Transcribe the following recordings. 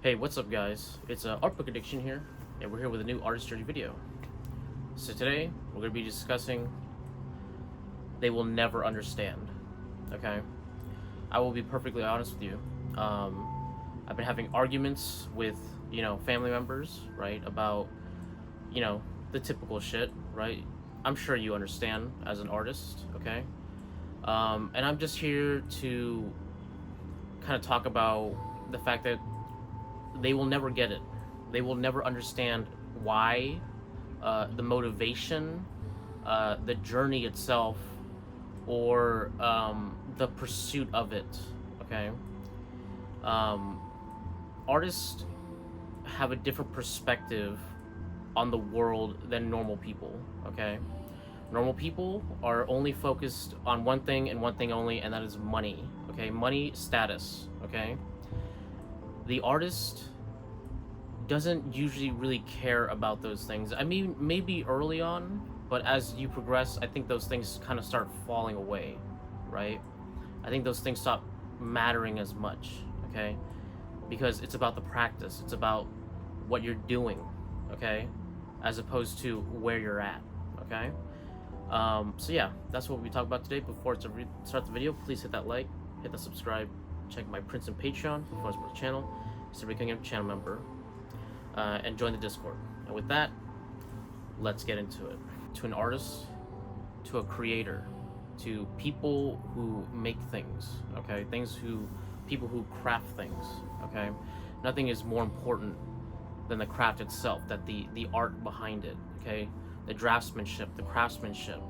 Hey, what's up guys? It's Art Book Addiction here, and we're here with a new artist journey video. So today, we're going to be discussing They Will Never Understand, okay? I will be perfectly honest with you. I've been having arguments with, family members, right, about, the typical shit, right? I'm sure you understand as an artist, okay? And I'm just here to kind of talk about the fact that they will never get it. They will never understand why, the motivation, the journey itself, or the pursuit of it. Okay. Artists have a different perspective on the world than normal people. Okay. Normal people are only focused on one thing and one thing only, and that is money. Okay, money, status. Okay. The artist doesn't usually really care about those things. I mean, maybe early on, but as you progress, I think those things kind of start falling away, right? I think those things stop mattering as much, okay? Because it's about the practice. It's about what you're doing, okay? As opposed to where you're at, okay? So yeah, that's what we talk about today. Before to start the video, please hit that like, hit the subscribe, check my Prince and Patreon before I support the channel, so becoming a channel member, and join the Discord. And with that, let's get into it. To an artist, to a creator, to people who make things, okay? People who craft things, okay? Nothing is more important than the craft itself, that the art behind it, okay? The draftsmanship, the craftsmanship,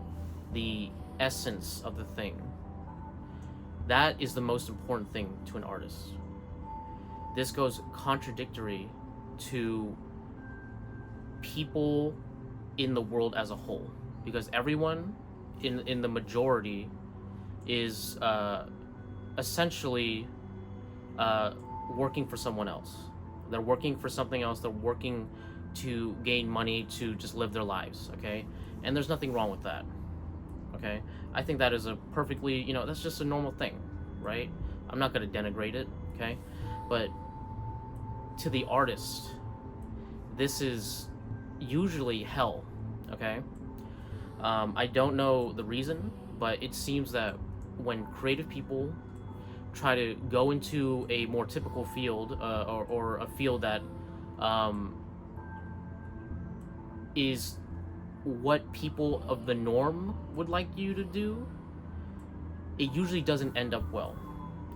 the essence of the thing. That is the most important thing to an artist. This goes contradictory to people in the world as a whole, because everyone in the majority is essentially working for someone else. They're working for something else. They're working to gain money to just live their lives, okay? And there's nothing wrong with that, okay? I think that is a perfectly, that's just a normal thing, right? I'm not going to denigrate it, okay? But to the artist, this is usually hell, okay? I don't know the reason, but it seems that when creative people try to go into a more typical field, or a field that is what people of the norm would like you to do, it usually doesn't end up well,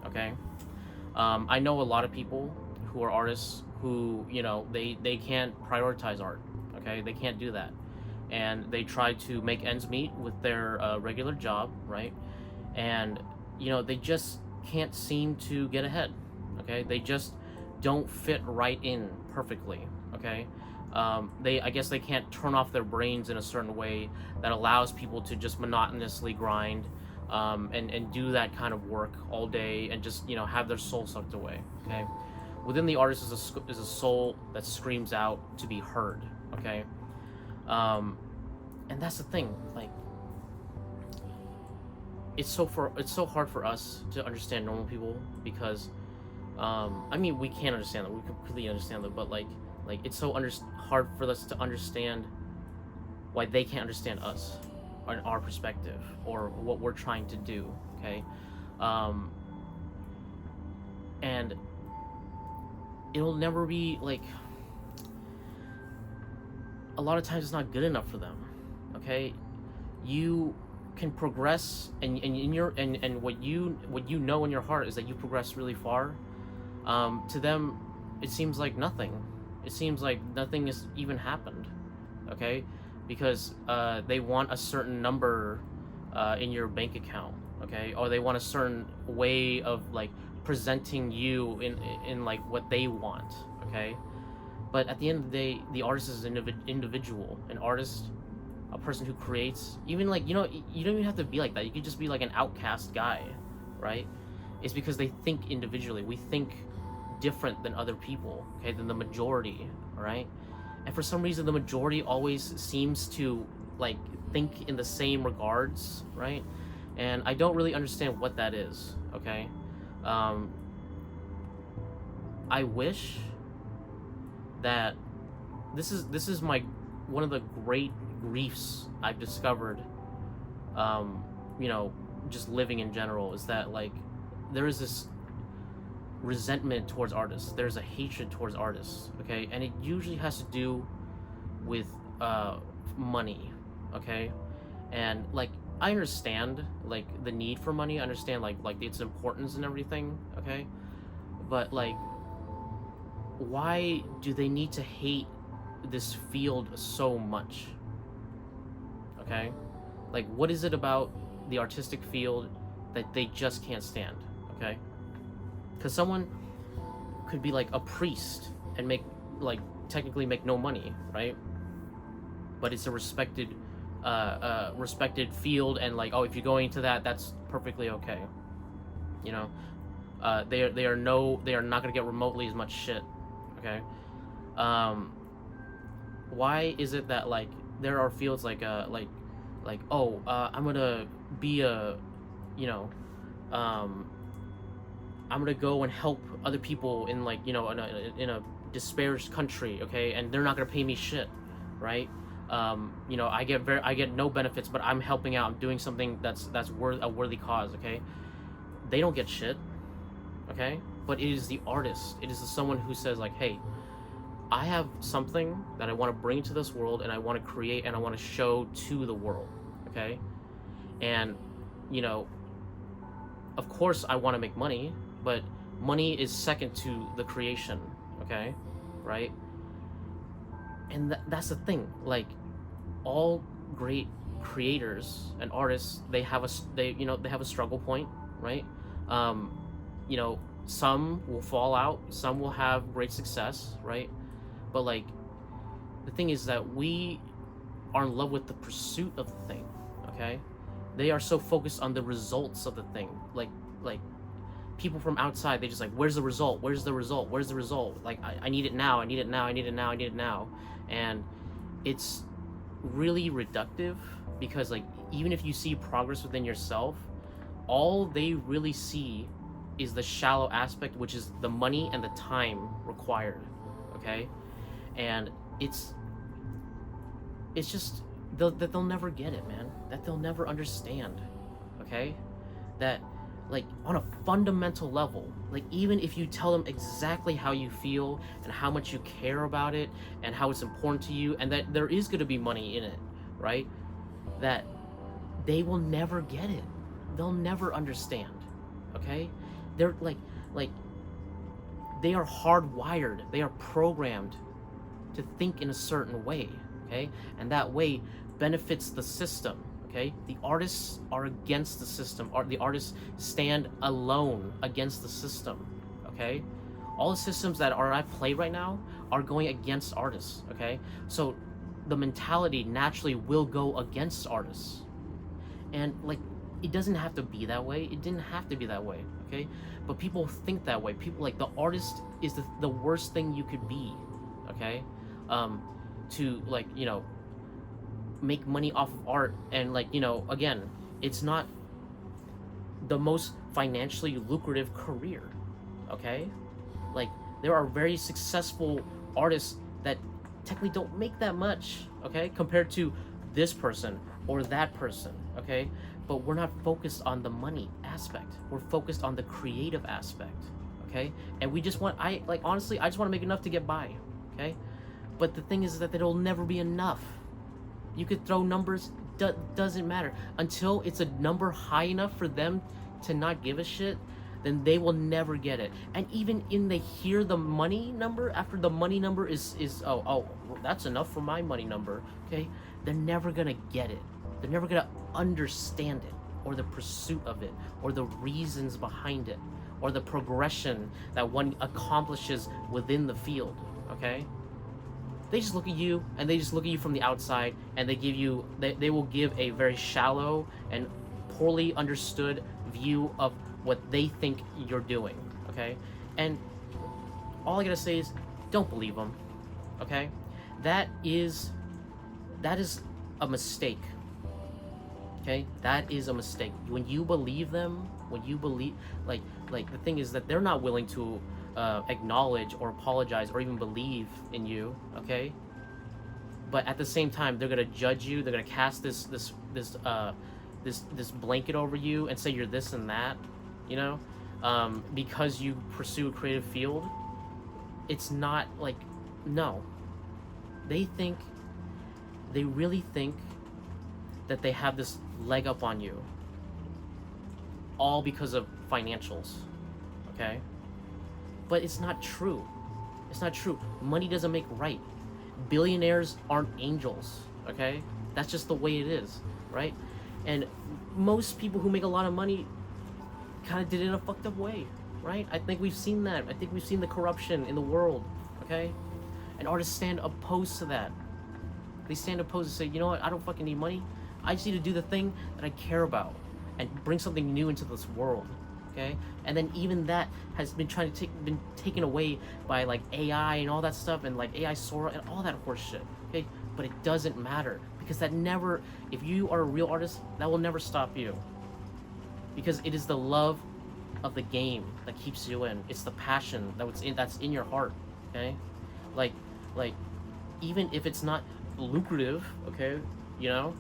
okay? I know a lot of people who are artists who, they can't prioritize art, okay? They can't do that. And they try to make ends meet with their regular job, right? And, they just can't seem to get ahead, okay? They just don't fit right in perfectly, okay? I guess they can't turn off their brains in a certain way that allows people to just monotonously grind, and do that kind of work all day and just, have their soul sucked away, okay? Within the artist is a soul that screams out to be heard, okay? And that's the thing, like, it's so hard for us to understand normal people, because, I mean, we can't understand them, we completely understand them, but like it's so hard for us to understand why they can't understand us, or our perspective, or what we're trying to do, okay? And it'll never be, like, a lot of times it's not good enough for them, okay? You can progress, and what you know in your heart is that you progress really far. To them, it seems like nothing. It seems like nothing has even happened, okay? Because they want a certain number in your bank account, okay? Or they want a certain way of, like, presenting you in like what they want, okay? But at the end of the day, the artist is an individual. An artist, a person who creates, even, like, you don't even have to be like that. You could just be like an outcast guy, right? It's because they think individually. We think different than other people, okay, than the majority, all right? And for some reason, the majority always seems to, like, think in the same regards, right? And I don't really understand what that is, okay? I wish that this is my one of the great griefs I've discovered, you know, just living in general, is that like there is this resentment towards artists. There's a hatred towards artists, okay? And it usually has to do with money, okay? And like I understand like the need for money. I understand like its importance and everything, okay? But like why do they need to hate this field so much? Okay? Like what is it about the artistic field that they just can't stand? Okay? Because someone could be like a priest and make like technically make no money, right? But it's a respected field, and like, oh, if you're going to that, that's perfectly okay. You know, they are not gonna get remotely as much shit. Okay, why is it that like there are fields like oh, I'm gonna be a, you know, I'm gonna go and help other people in like, you know, in a disparaged country, okay, and they're not gonna pay me shit, right? You know, I get no benefits, but I'm helping out. I'm doing something that's a worthy cause, okay? They don't get shit, okay? But it is the artist. It is someone who says like, hey, I have something that I want to bring to this world, and I want to create, and I want to show to the world, okay? And, you know, of course I want to make money, but money is second to the creation, okay? Right? And that's the thing. Like, all great creators and artists, they have a struggle point, right? You know, some will fall out, some will have great success, right? But like, the thing is that we are in love with the pursuit of the thing, okay? They are so focused on the results of the thing. Like people from outside, they just like, where's the result? Where's the result? Where's the result? Like, I need it now. I need it now. I need it now. I need it now. And it's really reductive, because like, even if you see progress within yourself, all they really see is the shallow aspect, which is the money and the time required, okay? And it's just that they'll never get it, man. That they'll never understand, okay? That like on a fundamental level, like even if you tell them exactly how you feel and how much you care about it and how it's important to you, and that there is going to be money in it, right? That they will never get it. They'll never understand, okay? They're like they are hardwired. They are programmed to think in a certain way, okay? And that way benefits the system, okay? The artists are against the system. The artists stand alone against the system, okay? All the systems that are at play right now are going against artists, okay? So the mentality naturally will go against artists. And like, it doesn't have to be that way. It didn't have to be that way, okay? But people think that way. People like, the artist is the worst thing you could be, okay? To like, you know, make money off of art, and like, you know, again, it's not the most financially lucrative career, okay? Like, there are very successful artists that technically don't make that much, okay, compared to this person or that person, okay? But we're not focused on the money aspect. We're focused on the creative aspect, okay? And we just want, honestly, I just want to make enough to get by, okay? But the thing is that it'll never be enough. You could throw numbers, doesn't matter. Until it's a number high enough for them to not give a shit, then they will never get it. And even in they hear the money number, after the money number is oh, that's enough for my money number, okay? They're never gonna get it. They're never gonna understand it, or the pursuit of it, or the reasons behind it, or the progression that one accomplishes within the field, okay? They just look at you, and they just look at you from the outside, and they will give a very shallow and poorly understood view of what they think you're doing, okay? And all I gotta say is, don't believe them, okay? That is a mistake, okay? That is a mistake. When you believe them, when you believe, like the thing is that they're not willing to acknowledge or apologize or even believe in you, okay? But at the same time, they're gonna judge you. They're gonna cast this blanket over you and say you're this and that, you know, because you pursue a creative field. It's not like, no. They really think that they have this leg up on you, all because of financials, okay? But it's not true. It's not true. Money doesn't make right. Billionaires aren't angels, okay? That's just the way it is, right? And most people who make a lot of money kind of did it in a fucked up way, right? I think we've seen that. I think we've seen the corruption in the world, okay? And artists stand opposed to that. They stand opposed and say, you know what, I don't fucking need money. I just need to do the thing that I care about and bring something new into this world, okay? And then even that has been been taken away by like AI and all that stuff, and like AI Sora and all that horse shit, okay? But it doesn't matter, because that never, if you are a real artist, that will never stop you, because it is the love of the game that keeps you in. It's the passion that's in your heart, okay? Like even if it's not lucrative, okay, you know,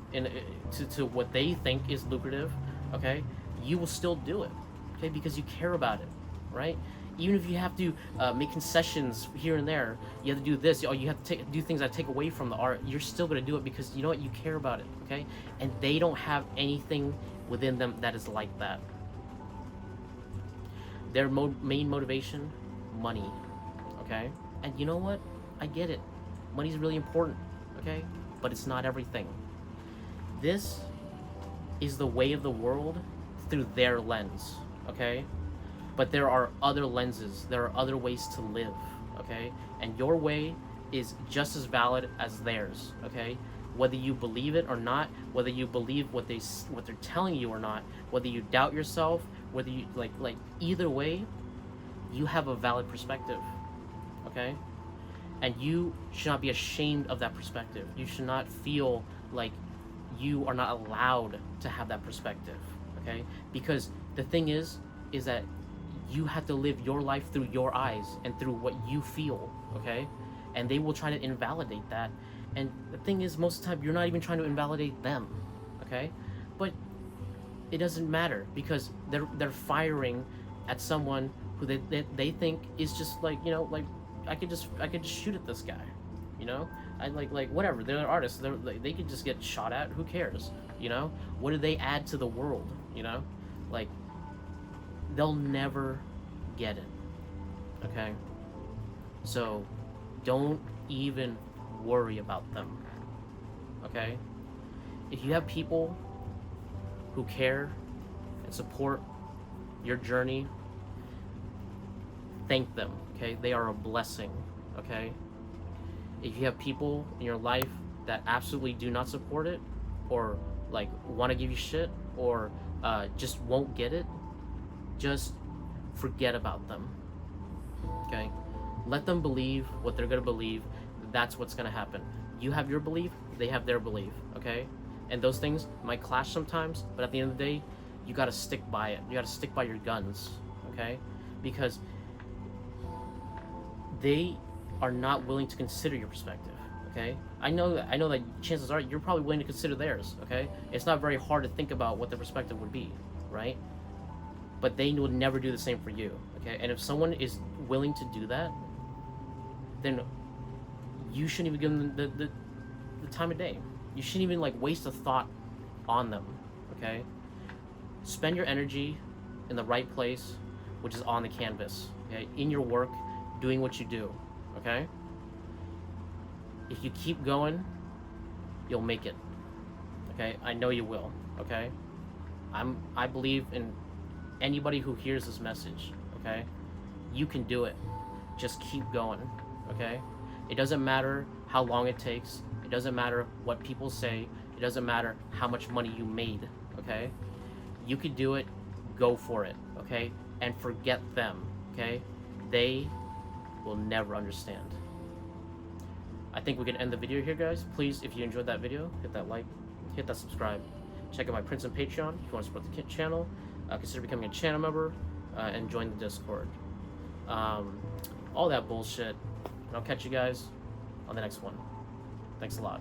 to what they think is lucrative, okay, you will still do it, okay, because you care about it, right? Even if you have to make concessions here and there, you have to do this, or you have to do things that take away from the art, you're still going to do it because you know what, you care about it, okay? And they don't have anything within them that is like that. Their main motivation, money, okay? And you know what, I get it, money's really important, okay, but it's not everything. This is the way of the world through their lens, okay? But there are other lenses, there are other ways to live, okay? And your way is just as valid as theirs, okay? Whether you believe it or not, whether you believe what they're telling you or not, whether you doubt yourself, whether you like either way, you have a valid perspective, okay? And you should not be ashamed of that perspective. You should not feel like you are not allowed to have that perspective, okay? Because the thing is that you have to live your life through your eyes and through what you feel, okay? And they will try to invalidate that. And the thing is, most of the time, you're not even trying to invalidate them, okay? But it doesn't matter, because they're firing at someone who they think is just like, you know, like, I could just shoot at this guy, you know? I like whatever. They're artists. They could just get shot at. Who cares? You know? What do they add to the world? You know? Like, they'll never get it. Okay? So don't even worry about them. Okay? If you have people who care and support your journey, thank them. Okay? They are a blessing. Okay? If you have people in your life that absolutely do not support it, or like want to give you shit, or just won't get it, just forget about them. Okay? Let them believe what they're gonna believe. That's what's gonna happen. You have your belief, they have their belief. Okay? And those things might clash sometimes, but at the end of the day, you gotta stick by it. You gotta stick by your guns. Okay? Because they are not willing to consider your perspective, okay? I know that chances are you're probably willing to consider theirs, okay? It's not very hard to think about what their perspective would be, right? But they would never do the same for you, okay? And if someone is willing to do that, then you shouldn't even give them the time of day. You shouldn't even like waste a thought on them, okay? Spend your energy in the right place, which is on the canvas, okay? In your work, doing what you do. Okay? If you keep going, you'll make it. Okay? I know you will. Okay? I believe in anybody who hears this message. Okay? You can do it. Just keep going. Okay? It doesn't matter how long it takes. It doesn't matter what people say. It doesn't matter how much money you made. Okay? You can do it. Go for it. Okay? And forget them. Okay? They will never understand. I think we can end the video here, guys. Please, if you enjoyed that video, hit that like, hit that subscribe. Check out my Prince and Patreon if you want to support the channel. Consider becoming a channel member and join the Discord. all that bullshit. And I'll catch you guys on the next one. Thanks a lot.